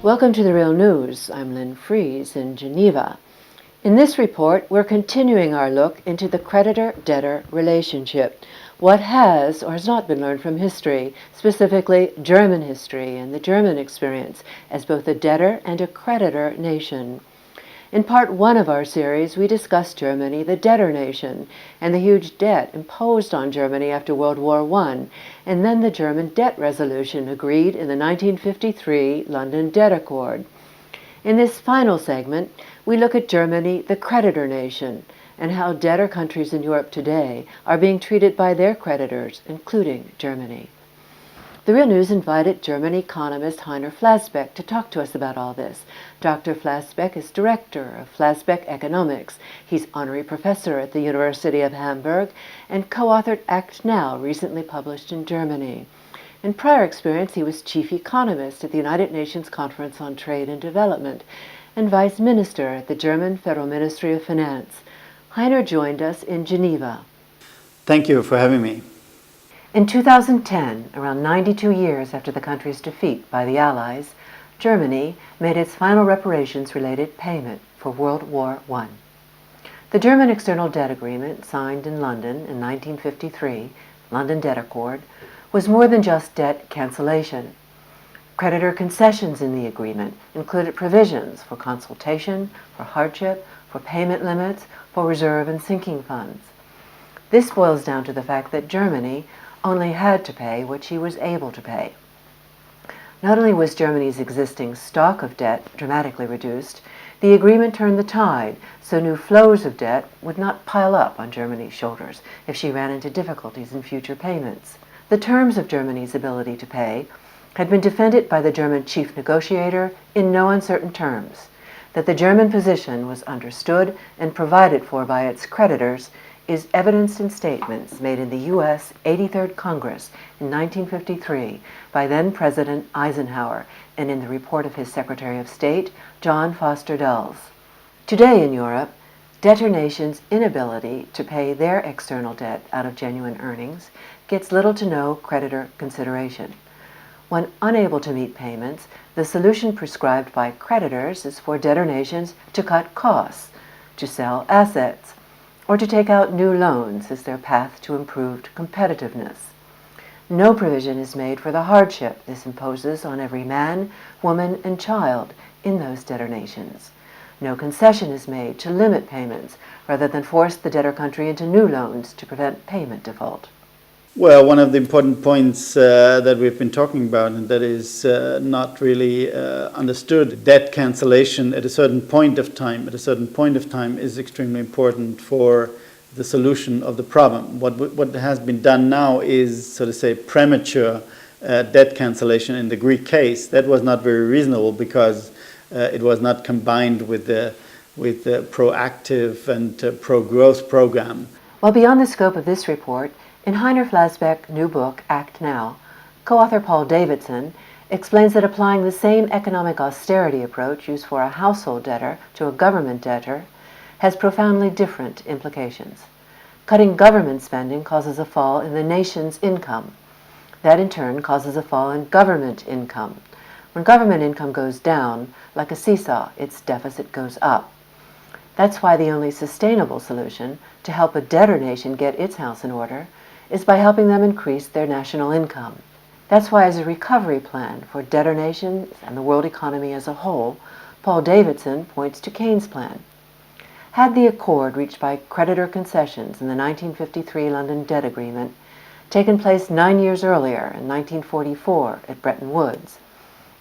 Welcome to The Real News. I'm Lynn Fries in Geneva. In this report, we're continuing our look into the creditor-debtor relationship. What has or has not been learned from history, specifically German history and the German experience as both a debtor and a creditor nation. In part one of our series, we discussed Germany, the debtor nation, and the huge debt imposed on Germany after World War I, and then the German debt resolution agreed in the 1953 London Debt Accord. In this final segment, we look at Germany, the creditor nation, and how debtor countries in Europe today are being treated by their creditors, including Germany. The Real News invited German economist Heiner Flassbeck to talk to us about all this. Dr. Flassbeck is director of Flassbeck Economics. He's honorary professor at the University of Hamburg and co-authored Act Now, recently published in Germany. In prior experience, he was chief economist at the United Nations Conference on Trade and Development and vice minister at the German Federal Ministry of Finance. Heiner joined us in Geneva. Thank you for having me. In 2010, around 92 years after the country's defeat by the Allies, Germany made its final reparations-related payment for World War I. The German External Debt Agreement, signed in London in 1953, London Debt Accord, was more than just debt cancellation. Creditor concessions in the agreement included provisions for consultation, for hardship, for payment limits, for reserve and sinking funds. This boils down to the fact that Germany only had to pay what she was able to pay. Not only was Germany's existing stock of debt dramatically reduced, the agreement turned the tide so new flows of debt would not pile up on Germany's shoulders if she ran into difficulties in future payments. The terms of Germany's ability to pay had been defended by the German chief negotiator in no uncertain terms. That the German position was understood and provided for by its creditors is evidenced in statements made in the U.S. 83rd Congress in 1953 by then-President Eisenhower and in the report of his Secretary of State, John Foster Dulles. Today in Europe, debtor nations' inability to pay their external debt out of genuine earnings gets little to no creditor consideration. When unable to meet payments, the solution prescribed by creditors is for debtor nations to cut costs, to sell assets, or to take out new loans as their path to improved competitiveness. No provision is made for the hardship this imposes on every man, woman, and child in those debtor nations. No concession is made to limit payments rather than force the debtor country into new loans to prevent payment default. Well, one of the important points that we've been talking about, and that is not really understood, debt cancellation at a certain point of time, is extremely important for the solution of the problem. What has been done now is, so to say, premature debt cancellation in the Greek case. That was not very reasonable because it was not combined with the proactive and pro-growth program. Well, beyond the scope of this report, in Heiner Flassbeck's new book, Act Now, co-author Paul Davidson explains that applying the same economic austerity approach used for a household debtor to a government debtor has profoundly different implications. Cutting government spending causes a fall in the nation's income. That in turn causes a fall in government income. When government income goes down, like a seesaw, its deficit goes up. That's why the only sustainable solution to help a debtor nation get its house in order is by helping them increase their national income. That's why as a recovery plan for debtor nations and the world economy as a whole, Paul Davidson points to Keynes' plan. Had the accord reached by creditor concessions in the 1953 London Debt Agreement taken place 9 years earlier in 1944 at Bretton Woods,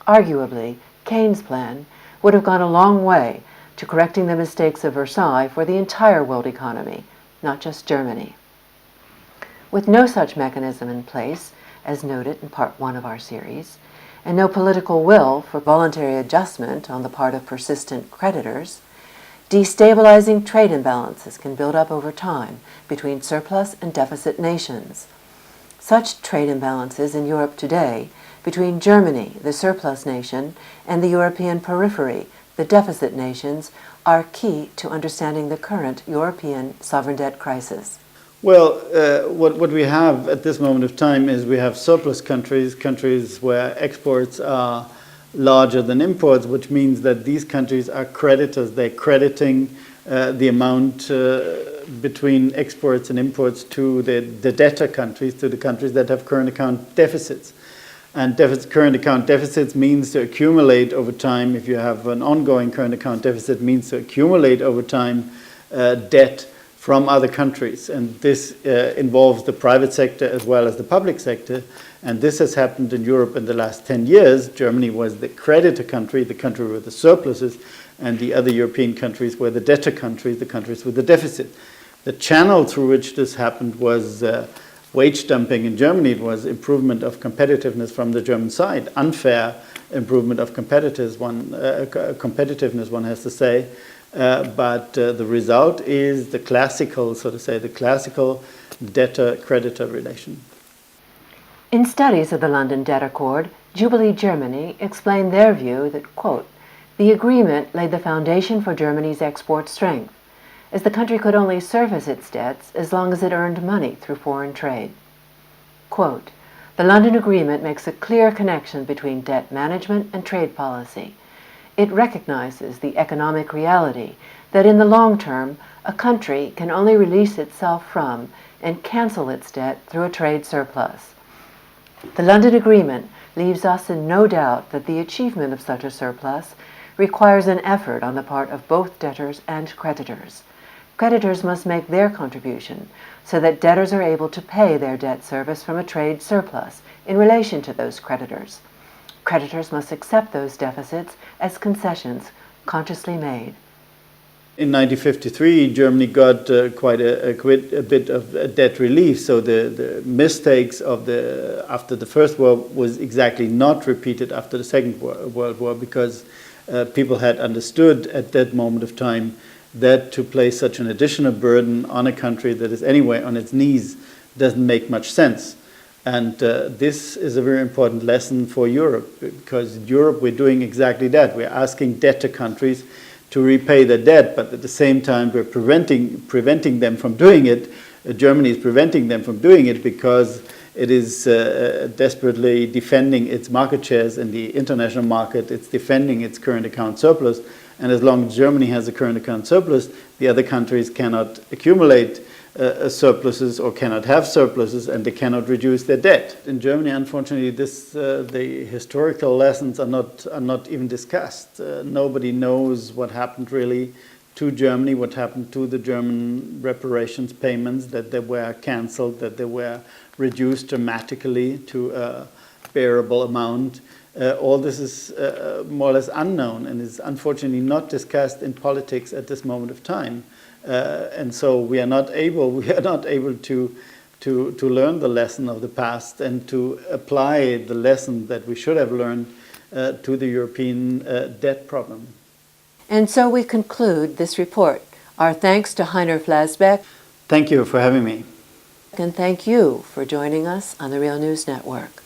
arguably Keynes' plan would have gone a long way to correcting the mistakes of Versailles for the entire world economy, not just Germany. With no such mechanism in place, as noted in part one of our series, and no political will for voluntary adjustment on the part of persistent creditors, destabilizing trade imbalances can build up over time between surplus and deficit nations. Such trade imbalances in Europe today between Germany, the surplus nation, and the European periphery, the deficit nations, are key to understanding the current European sovereign debt crisis. Well, what we have at this moment of time is we have surplus countries where exports are larger than imports, which means that these countries are creditors. They're crediting the amount between exports and imports to the debtor countries, to the countries that have current account deficits. And current account deficits means to accumulate over time. If you have an ongoing current account deficit, means to accumulate over time debt from other countries. And this involves the private sector as well as the public sector. And this has happened in Europe in the last 10 years. Germany was the creditor country, the country with the surpluses, and the other European countries were the debtor countries, the countries with the deficit. The channel through which this happened was wage dumping in Germany. It was improvement of competitiveness from the German side, unfair improvement of competitiveness, one has to say. But the result is the classical, so to say, the classical debtor-creditor relation. In studies of the London Debt Accord, Jubilee Germany explained their view that, quote, the agreement laid the foundation for Germany's export strength, as the country could only service its debts as long as it earned money through foreign trade. Quote, the London Agreement makes a clear connection between debt management and trade policy. It recognizes the economic reality that in the long term, a country can only release itself from and cancel its debt through a trade surplus. The London Agreement leaves us in no doubt that the achievement of such a surplus requires an effort on the part of both debtors and creditors. Creditors must make their contribution so that debtors are able to pay their debt service from a trade surplus in relation to those creditors. Creditors must accept those deficits as concessions consciously made. In 1953, Germany got quite a bit of debt relief, so the mistakes of after the First World War was exactly not repeated after the Second World War, because people had understood at that moment of time that to place such an additional burden on a country that is anyway on its knees doesn't make much sense. And this is a very important lesson for Europe, because in Europe we're doing exactly that. We're asking debtor countries to repay their debt, but at the same time we're preventing them from doing it. Germany is preventing them from doing it because it is desperately defending its market shares in the international market. It's defending its current account surplus. And as long as Germany has a current account surplus, the other countries cannot accumulate surpluses or cannot have surpluses, and they cannot reduce their debt. In Germany, unfortunately, the historical lessons are not even discussed. Nobody knows what happened really to Germany, what happened to the German reparations payments, that they were cancelled, that they were reduced dramatically to a bearable amount. All this is more or less unknown and is unfortunately not discussed in politics at this moment of time. And so we are not able to learn the lesson of the past and to apply the lesson that we should have learned to the European debt problem. And so we conclude this report. Our thanks to Heiner Flassbeck. Thank you for having me. And thank you for joining us on the Real News Network.